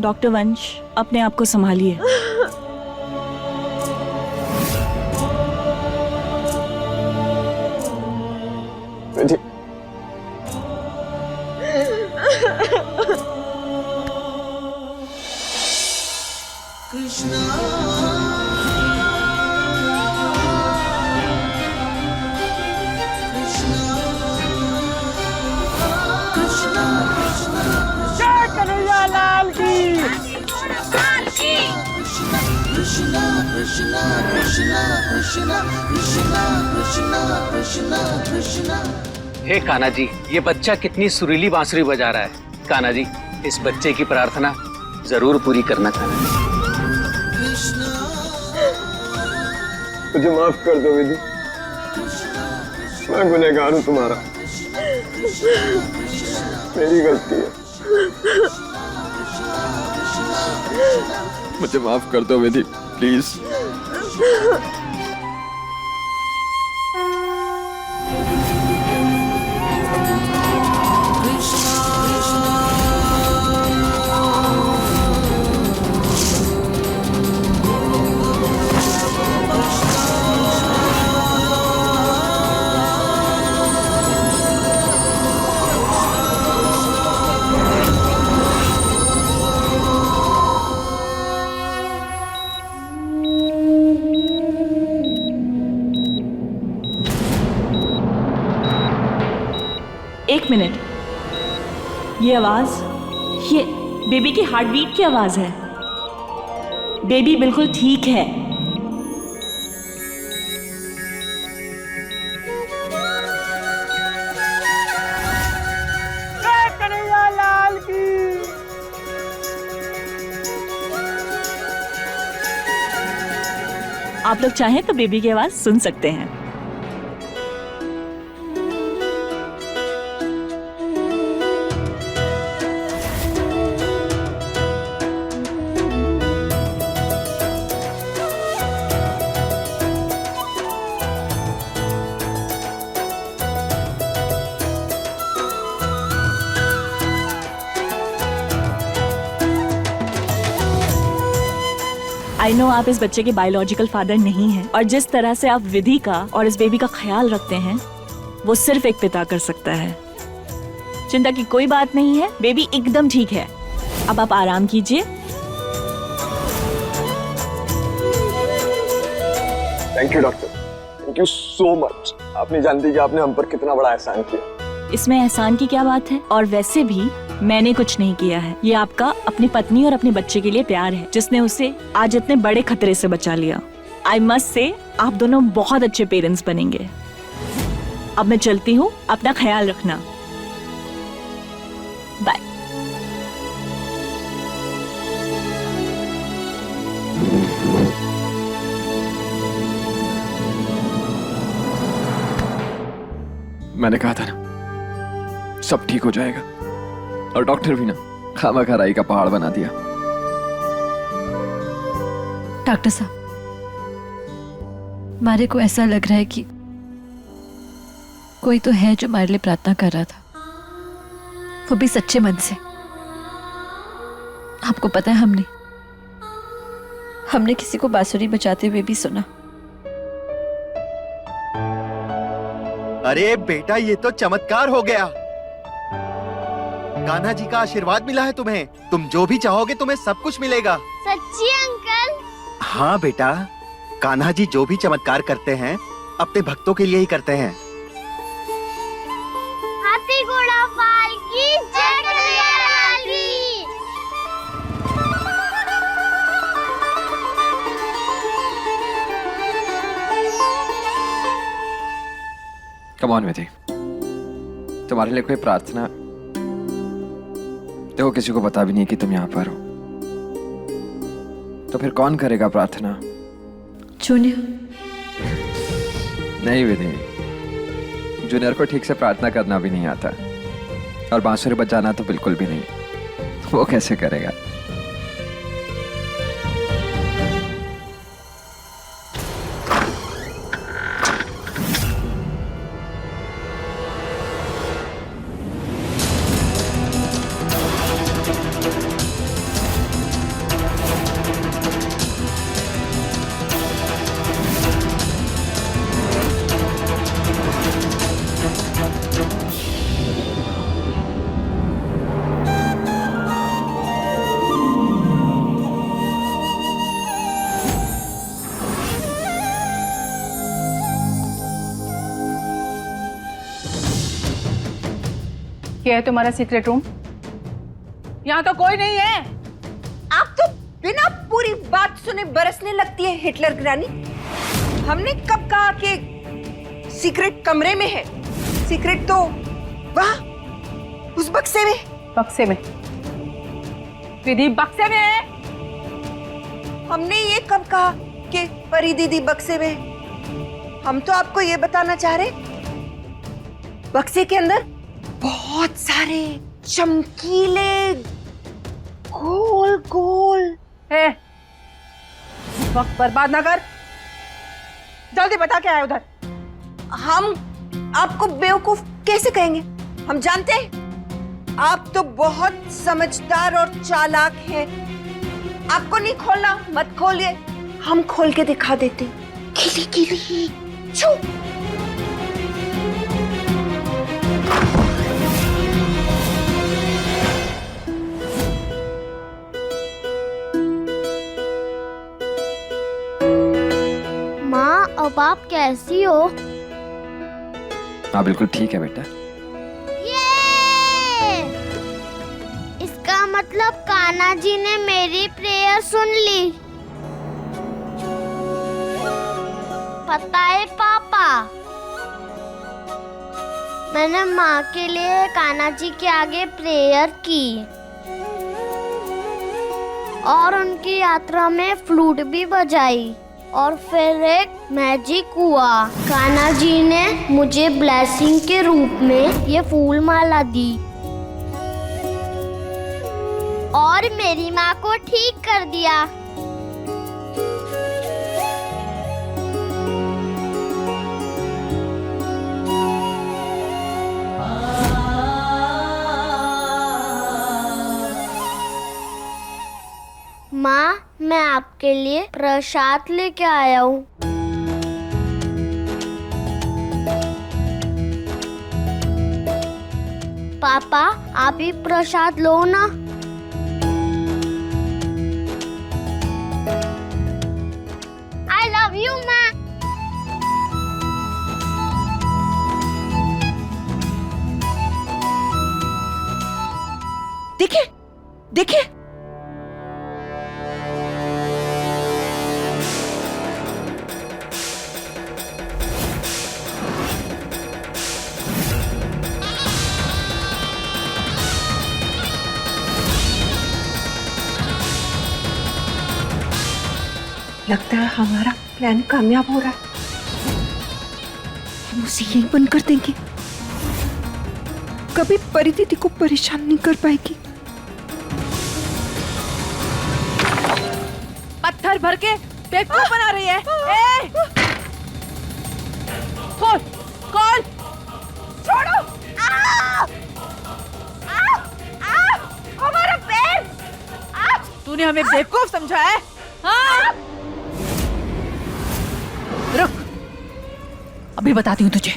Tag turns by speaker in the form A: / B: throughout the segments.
A: Doctor वंश, अपने आप को संभालिए।
B: लाल की।
C: हे कान्हा जी, ये बच्चा कितनी सुरीली बांसुरी बजा रहा है। कान्हा जी, इस बच्चे की प्रार्थना जरूर पूरी करना। कान्हा जी,
D: मुझे माफ कर दो विधि, मैं गुनहगार हूं तुम्हारा, मेरी गलती है। मुझे माफ कर दो विधि, प्लीज।
A: एक मिनट, ये आवाज, ये बेबी की हार्ट बीट की आवाज है। बेबी बिल्कुल ठीक है।
B: लाल की।
A: आप लोग चाहें तो बेबी की आवाज सुन सकते हैं। आई नो आप इस बच्चे के बायोलॉजिकल फादर नहीं हैं, और जिस तरह से आप विधि का और इस बेबी का ख्याल रखते हैं वो सिर्फ एक पिता कर सकता है। चिंता की कोई बात नहीं है, बेबी एकदम ठीक है। अब आप आराम कीजिए।
D: Thank you doctor, thank you so much. आप नहीं जानती कि आपने हम पर कितना बड़ा एहसान किया।
A: इसमें एहसान की क्या बात है? और वैसे भी मैंने कुछ नहीं किया है। ये आपका अपनी पत्नी और अपने बच्चे के लिए प्यार है, जिसने उसे आज इतने बड़े खतरे से बचा लिया। आई मस्ट से आप दोनों बहुत अच्छे पेरेंट्स बनेंगे। अब मैं चलती हूँ, अपना ख्याल रखना। बाय।
D: मैंने कहा था ना, सब ठीक हो जाएगा। और डॉक्टर भी ना खामखराई का पहाड़ बना दिया।
E: डॉक्टर साहब, हमारे को ऐसा लग रहा है कि कोई तो है जो हमारे लिए प्रार्थना कर रहा था, वो भी सच्चे मन से। आपको पता है, हमने किसी को बांसुरी बजाते हुए भी सुना।
F: अरे बेटा, ये तो चमत्कार हो गया। कान्हा जी का आशीर्वाद मिला है तुम्हें। तुम जो भी चाहोगे तुम्हें सब कुछ मिलेगा।
G: सच्ची अंकल?
F: हाँ बेटा, कान्हा जी जो भी चमत्कार करते हैं अपने भक्तों के लिए ही करते हैं।
G: हाथी घोड़ा पाल की जय कन्हैयालाल की।
D: कम ऑन विधि, तुम्हारे लिए कोई प्रार्थना देखो, किसी को पता भी नहीं कि तुम यहाँ पर हो, तो फिर कौन करेगा प्रार्थना?
E: जूनियर।
D: नहीं विधि, जूनियर को ठीक से प्रार्थना करना भी नहीं आता, और बांसुरी बजाना तो बिल्कुल भी नहीं। वो कैसे करेगा?
B: ये है तुम्हारा सीक्रेट रूम। यहाँ तो कोई नहीं है।
H: आप तो बिना पूरी बात सुने बरसने लगती है हिटलर की रानी। हमने कब कहा कि सीक्रेट कमरे में है? सीक्रेट तो वहाँ उस बक्से में।
B: बक्से में? विधि बक्से में है।
H: हमने ये कब कहा कि परी दीदी बक्से में? हम तो आपको ये बताना चाह रहे बक्से के अंदर बहुत सारे चमकीले गोल गोल।
B: वक्त बर्बाद ना कर, जल्दी बता क्या है उधर।
H: हम आपको बेवकूफ कैसे कहेंगे? हम जानते हैं आप तो बहुत समझदार और चालाक हैं। आपको नहीं खोलना, मत खोलिए, हम खोल के दिखा देते। खिली खिली छू।
G: माँ, अब आप कैसी हो?
D: हाँ बिल्कुल ठीक है बेटा।
G: ये! इसका मतलब कान्हा जी ने मेरी प्रेयर सुन ली। पता है पापा, मैंने माँ के लिए कान्हा जी के आगे प्रेयर की और उनकी यात्रा में फ्लूट भी बजाई और फिर एक मैजिक हुआ। कान्हा जी ने मुझे ब्लेसिंग के रूप में ये फूल माला दी और मेरी माँ को ठीक कर दिया। माँ, मैं आपके लिए प्रसाद लेके आया हूँ। पापा, आप ही प्रसाद लो ना। I love you, माँ।
H: देखिए देखिए, लगता है हमारा प्लान कामयाब हो रहा है। हम उसे यहीं बंद कर देंगे, कभी परी दीदी को परेशान नहीं कर पाएगी।
B: पत्थर भर के बेवकूफ बना रही है। ए! खोल, खोल,
H: छोड़ो! हमारा पैर!
B: तूने हमें बेवकूफ समझा है? हाँ? रुक, अभी बताती हूँ तुझे।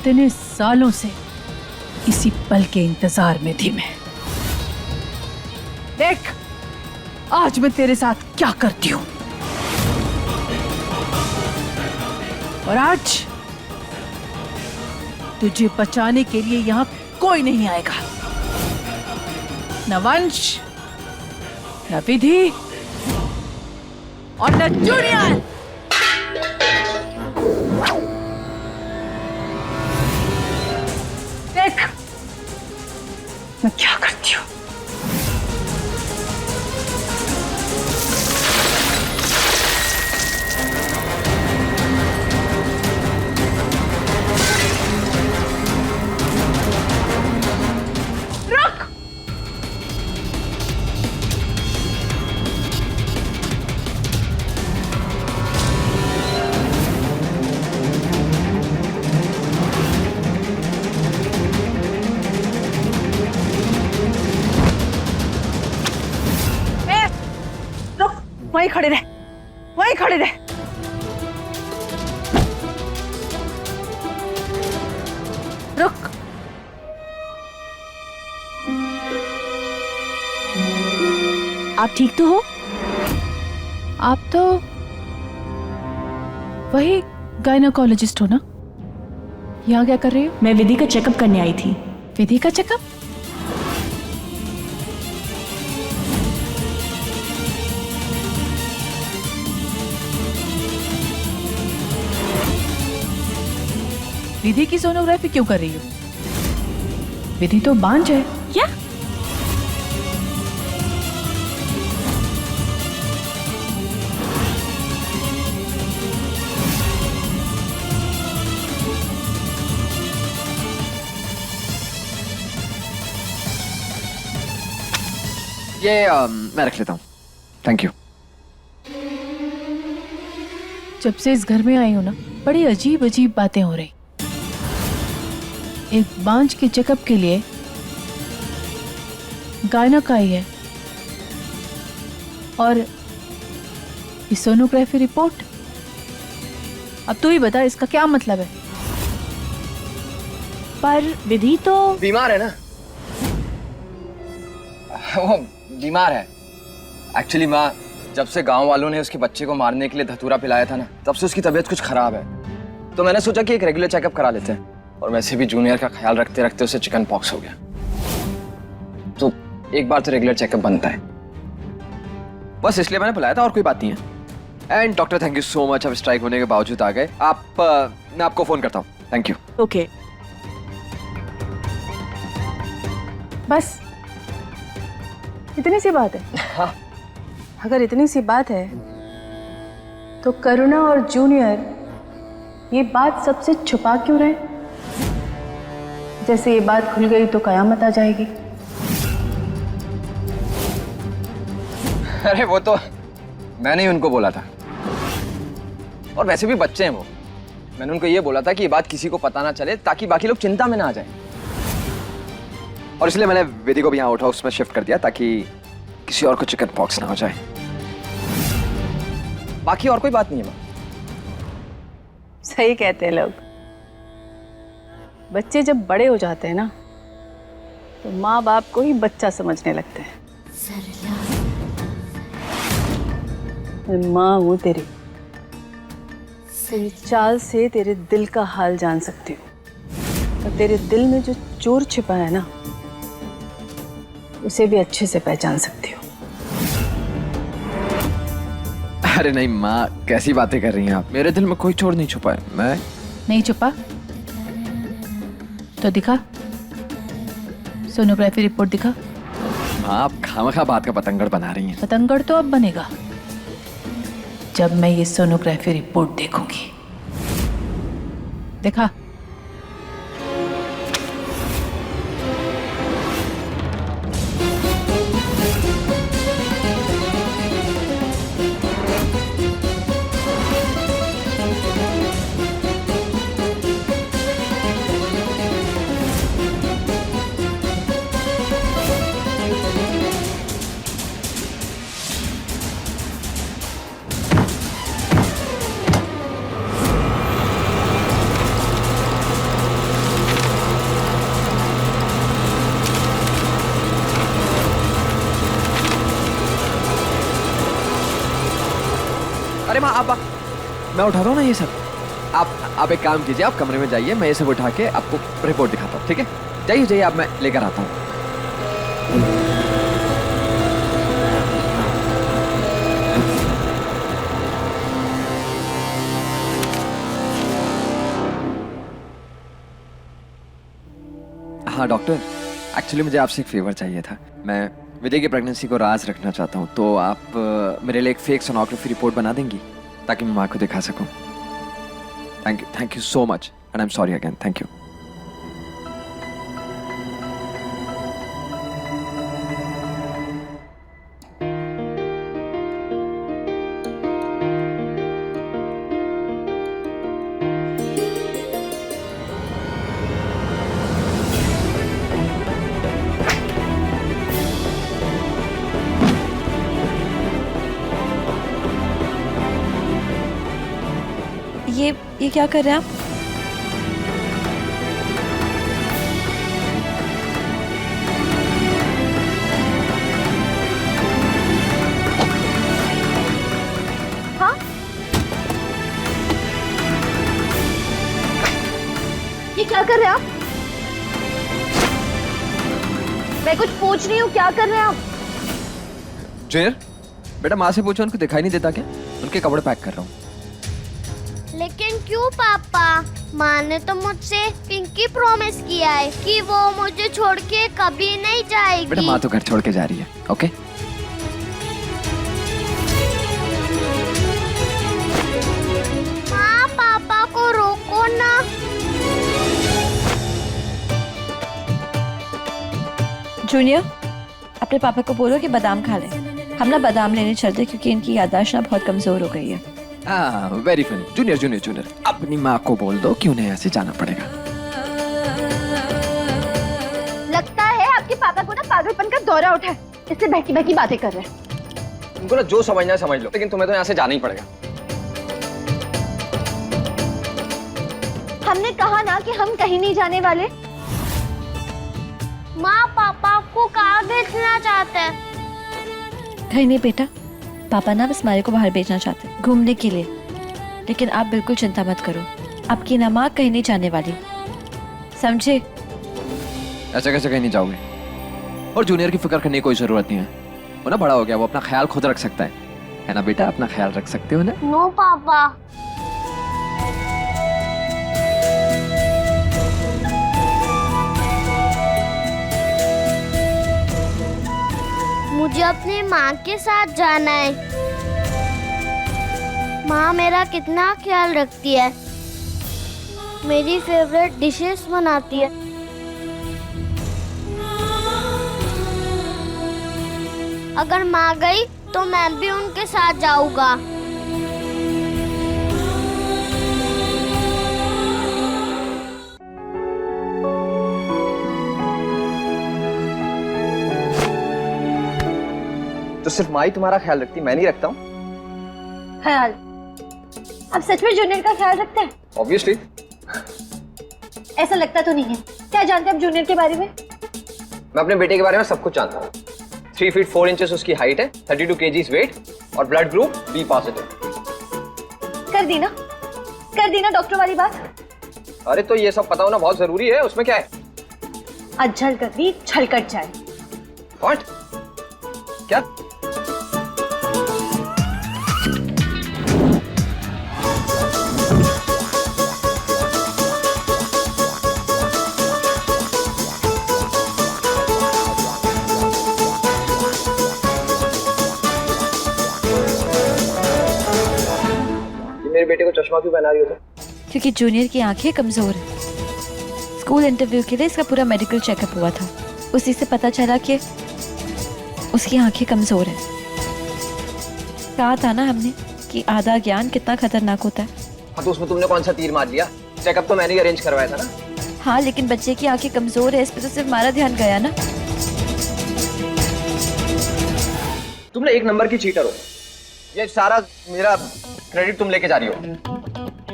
B: इतने सालों से इसी पल के इंतजार में थी मैं। देख, आज मैं तेरे साथ क्या करती हूँ। और आज तुझे बचाने के लिए यहाँ कोई नहीं आएगा, न वंश, न विधि और न जूनियर। देख मैं क्या करती हूँ। वहीं खड़े रहे, वहीं खड़े रहे। रुक,
A: आप ठीक तो हो?
E: आप तो
B: वही गायनाकोलॉजिस्ट हो ना? यहाँ क्या कर रही हो?
A: मैं विधि का चेकअप करने आई थी।
B: विधि का चेकअप? विधि की सोनोग्राफी क्यों कर रही हो? विधि तो बांझ है।
A: क्या?
D: ये मैं रख लेता हूँ, थैंक यू।
B: जब से इस घर में आई हूं ना, बड़ी अजीब अजीब बातें हो रही। एक बांझ के चेकअप के लिए गायनक आई है, और ये सोनोग्राफी रिपोर्ट। अब तू ही बता, इसका क्या मतलब है?
A: पर विधि तो
I: बीमार है ना। वो बीमार है एक्चुअली। माँ, जब से गांव वालों ने उसके बच्चे को मारने के लिए धतूरा पिलाया था ना, तब से उसकी तबीयत कुछ खराब है। तो मैंने सोचा कि एक रेगुलर चेकअप करा लेते हैं। और वैसे भी जूनियर का ख्याल रखते रखते उसे चिकन पॉक्स हो गया, तो एक बार तो रेगुलर चेकअप बनता है।
D: बस इसलिए मैंने बुलाया था, और कोई बात नहीं है। And doctor, thank you so much, अब स्ट्राइक होने के बावजूद आ गए आप। मैं आपको फोन करता हूँ, थैंक यू।
A: ओके।
B: बस इतनी सी बात है?
I: हाँ।
B: अगर इतनी सी बात है तो करुणा और जूनियर ये बात सबसे छुपा क्यों रहे? जैसे ये बात खुल गई तो कयामत आ जाएगी।
I: अरे वो तो मैंने ही उनको बोला था, और वैसे भी बच्चे हैं वो। मैंने उनको ये बोला था कि ये बात किसी को पता ना चले, ताकि बाकी लोग चिंता में ना आ जाएं।
D: और इसलिए मैंने विधि को भी यहाँ आउट हाउस में शिफ्ट कर दिया, ताकि किसी और को चिकन पॉक्स ना हो जाए।
I: बाकी और कोई बात नहीं है माँ।
B: सही कहते हैं लोग, बच्चे जब बड़े हो जाते हैं ना, तो माँ बाप को ही बच्चा समझने लगते हैं। मैं माँ हूँ तेरी चाल से तेरे दिल का हाल जान सकती हूँ, और तेरे दिल में जो चोर छिपा है ना, उसे भी अच्छे से पहचान सकती हूँ।
D: अरे नहीं माँ, कैसी बातें कर रही हैं आप? मेरे दिल में कोई चोर नहीं छुपा है। मैं
B: नहीं छुपा तो दिखा, सोनोग्राफी रिपोर्ट दिखा।
D: माँ, आप खामखा बात का पतंगड़ बना रही हैं।
B: पतंगड़ तो अब बनेगा जब मैं ये सोनोग्राफी रिपोर्ट देखूंगी। देखा?
D: अरे माँ, आप मैं उठाता हूँ ना ये सब। आप एक काम कीजिए, आप कमरे में जाइए, मैं ये सब उठा के आपको रिपोर्ट दिखाता हूँ, ठीक है? जाइए जाइए, आप, मैं लेकर आता हूँ। हाँ डॉक्टर, एक्चुअली मुझे आपसे एक फेवर चाहिए था। मैं विधि की प्रेगनेंसी को राज रखना चाहता हूँ, तो आप मेरे लिए एक फेक सोनोग्राफी रिपोर्ट बना देंगी, ताकि मैं माँ को दिखा सकूँ। Thank you so much, and I am sorry again. Thank you.
E: ये क्या कर रहे हैं आप? कर रहे हैं आप? मैं कुछ पूछ रही हूँ, क्या कर रहे हैं आप?
D: जूनियर, बेटा माँ से पूछो, उनको दिखाई नहीं देता क्या? उनके कपड़े पैक कर रहा हूँ।
G: लेकिन क्यों पापा? माँ ने तो मुझसे पिंकी प्रॉमिस किया है कि वो मुझे छोड़ के कभी नहीं जाएगी।
D: बेटा माँ तो घर छोड़ के जा रही है, ओके?
G: माँ पापा को रोको ना।
E: जूनियर, अपने पापा को बोलो कि बादाम खा लें। हम ना बादाम लेने चलते क्योंकि इनकी याददाश्त ना बहुत कमजोर हो गई है।
D: Very funny. Junior junior junior, अपनी माँ को बोल दो कि उन्हें ऐसे जाना पड़ेगा।
E: लगता है आपके पापा को ना पागलपन का दौरा उठा है, इससे बहकी बहकी बातें कर रहे हैं।
I: तुमको ना जो समझना है समझ लो, लेकिन तुम्हें तो यहाँ से जाना ही पड़ेगा।
E: हमने कहा ना कि हम कहीं नहीं जाने वाले।
G: माँ पापा को कहाँ भेजना चाहते हैं?
E: कहीं नहीं बेटा, पापा ना बस मारे को बाहर भेजना चाहते हैं घूमने के लिए। लेकिन आप बिल्कुल चिंता मत करो, आपकी ना माँ कहीं नहीं जाने वाली, समझे?
D: ऐसे कैसे कहीं नहीं जाओगे? और जूनियर की फिक्र करने की कोई जरूरत नहीं है, वो ना बड़ा हो गया, वो अपना ख्याल खुद रख सकता है ना बेटा? अपना ख्याल रख सकते हो ना?
G: नो पापा। मुझे अपनी माँ के साथ जाना है। माँ मेरा कितना ख्याल रखती है, मेरी फेवरेट डिशेस बनाती है। अगर माँ गई तो मैं भी उनके साथ जाऊंगा।
I: तो सिर्फ माँ ही तुम्हारा ख्याल रखती, मैं नहीं रखता हूँ?
E: ख्याल? आप सच में जूनियर का ख्याल रखते हैं?
I: ऑब्वियसली।
E: ऐसा लगता तो नहीं है। क्या जानते हैं आप जूनियर के बारे में?
I: मैं अपने बेटे के बारे में सब कुछ जानता हूँ। 3 फीट 4 इंचेस उसकी हाइट है, 32 kgs वेट और ब्लड ग्रुप बी पॉजिटिव।
E: कर दी ना डॉक्टर वाली बात।
I: अरे तो ये सब पता होना बहुत जरूरी है, उसमें क्या है?
E: अज्जल कर दी छल कट जाए।
I: व्हाट? क्या? मेरे बेटे को चश्मा क्यों पहना रही हो तुम?
E: क्योंकि जूनियर की आंखें कमजोर हैं। स्कूल इंटरव्यू के लिए इसका पूरा मेडिकल चेकअप हुआ था, उसी से पता चला कि उसकी आंखें कमजोर हैं। कहा था ना हमने कि आधा ज्ञान कितना खतरनाक होता है।
I: हाँ तो उसमें तुमने कौन सा तीर मार लिया? चेकअप तो मैंने ही अरेंज करवाया था ना।
E: हाँ लेकिन बच्चे की आंखें कमजोर है, इस पे तो सिर्फ हमारा ध्यान गया ना।
I: तुमने एक नंबर की चीटर हो, ये सारा मेरा क्रेडिट तुम लेके जा रही हो।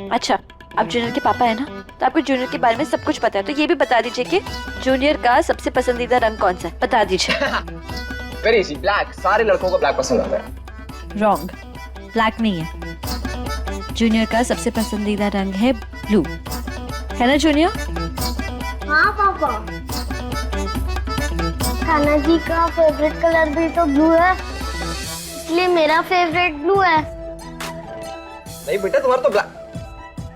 E: अच्छा, आप जूनियर के पापा है ना, तो आपको जूनियर के बारे में सब कुछ पता है, तो ये भी बता दीजिए कि जूनियर का सबसे पसंदीदा रंग कौन सा है, बता दीजिए।
I: Very easy, black. सारे लड़कों को ब्लैक पसंद आता है।
E: रॉन्ग, ब्लैक नहीं है। जूनियर का सबसे पसंदीदा रंग है ब्लू, है ना जूनियर?
G: हाँ पापा। कान्हा जी का फेवरेट कलर भी तो ब्लू है, इसलिए मेरा फेवरेट ब्लू है।
I: नहीं बेटा, तुम्हारा तो ब्लैक।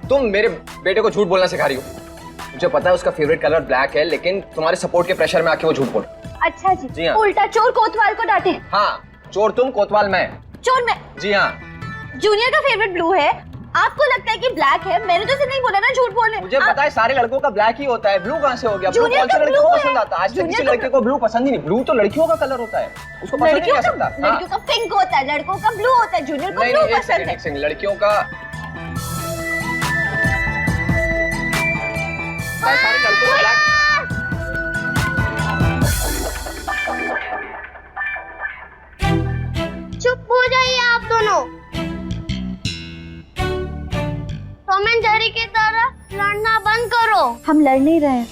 I: तुम मेरे बेटे को झूठ बोलना सिखा रही हो। मुझे पता है उसका फेवरेट कलर ब्लैक है, लेकिन तुम्हारे सपोर्ट के प्रेशर में आके वो झूठ बोल।
E: अच्छा जी,
I: जी हाँ।
E: उल्टा चोर कोतवाल को डांटे।
I: हाँ, चोर तुम, कोतवाल मैं।
E: चोर मैं।
I: जी हाँ।
E: जूनियर का फेवरेट ब्लू है, आपको लगता है कि ब्लैक है। मैंने तो इसे नहीं बोला ना झूठ बोलने।
I: मुझे पता है सारे लड़कों का ब्लैक ही होता है, ब्लू कहाँ से हो गया? ब्लू कौन से लड़कियों को पसंद आता है? आज तक किसी लड़के को ब्लू पसंद ही नहीं। ब्लू तो लड़कियों का कलर होता है, उसको पसंद नहीं कर सकता।
E: लड़कियों का पिंक होता है, लड़कों का ब्लू होता है। जूनियर को ब्लू पसंद है।
I: एक सेकंड, लड़कियों का सारे लड़कों को ब्लैक।
G: चुप हो जाइए आप दोनों। टॉम एंड जेरी की तरह लड़ना बंद करो।
E: हम लड़ नहीं रहे हैं,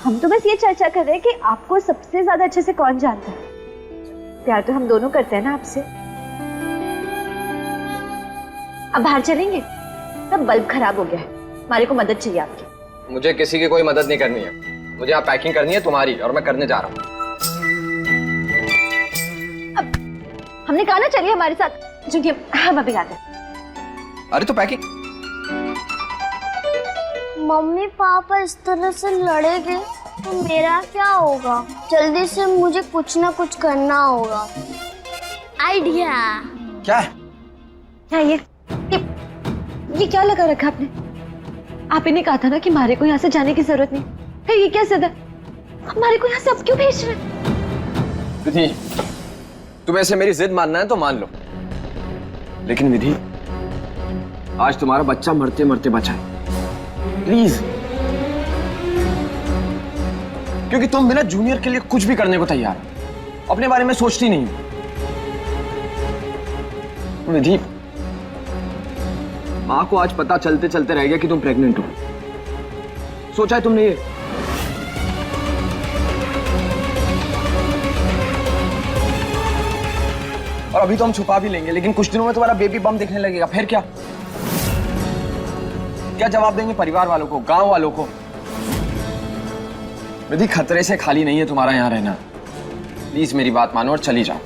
E: हम तो बस ये चर्चा कर रहे हैं कि आपको सबसे ज्यादा अच्छे से कौन जानता है। प्यार तो हम दोनों करते हैं ना आपसे। अब बाहर चलेंगे? तब बल्ब खराब हो गया है, हमारे को मदद चाहिए आपकी।
I: मुझे किसी की कोई मदद नहीं करनी है। मुझे यहाँ पैकिंग करनी है तुम्हारी, और मैं करने जा रहा हूँ।
E: हमने कहा ना चलिए हमारे साथ। जूनियर, हम अभी आते हैं।
D: अरे तो पैकिंग।
G: मम्मी पापा इस तरह से लड़ेंगे तो मेरा क्या होगा? जल्दी से मुझे कुछ ना कुछ करना होगा। आइडिया।
I: क्या है?
E: क्या ये क्या लगा रखा आपने? आप इन्हें कहा था ना कि हमारे को यहाँ से जाने की जरूरत नहीं। फिर ये क्या जिद है? हमारे को यहाँ से अब क्यों भेज रहे हैं?
I: विधि, तुम्हें ऐसे मेरी जिद मानना है तो मान लो, लेकिन विधि आज तुम्हारा बच्चा मरते मरते बचा है। प्लीज, क्योंकि तुम बिना जूनियर के लिए कुछ भी करने को तैयार हो, अपने बारे में सोचती नहीं हो। विधि, माँ को आज पता चलते चलते रह गया कि तुम प्रेग्नेंट हो। सोचा है तुमने ये? और अभी तो हम छुपा भी लेंगे, लेकिन कुछ दिनों में तुम्हारा बेबी बम दिखने लगेगा, फिर क्या? क्या जवाब देंगे परिवार वालों को, गांव वालों को? विधि, खतरे से खाली नहीं है तुम्हारा यहाँ रहना। प्लीज मेरी बात मानो और चली जाओ।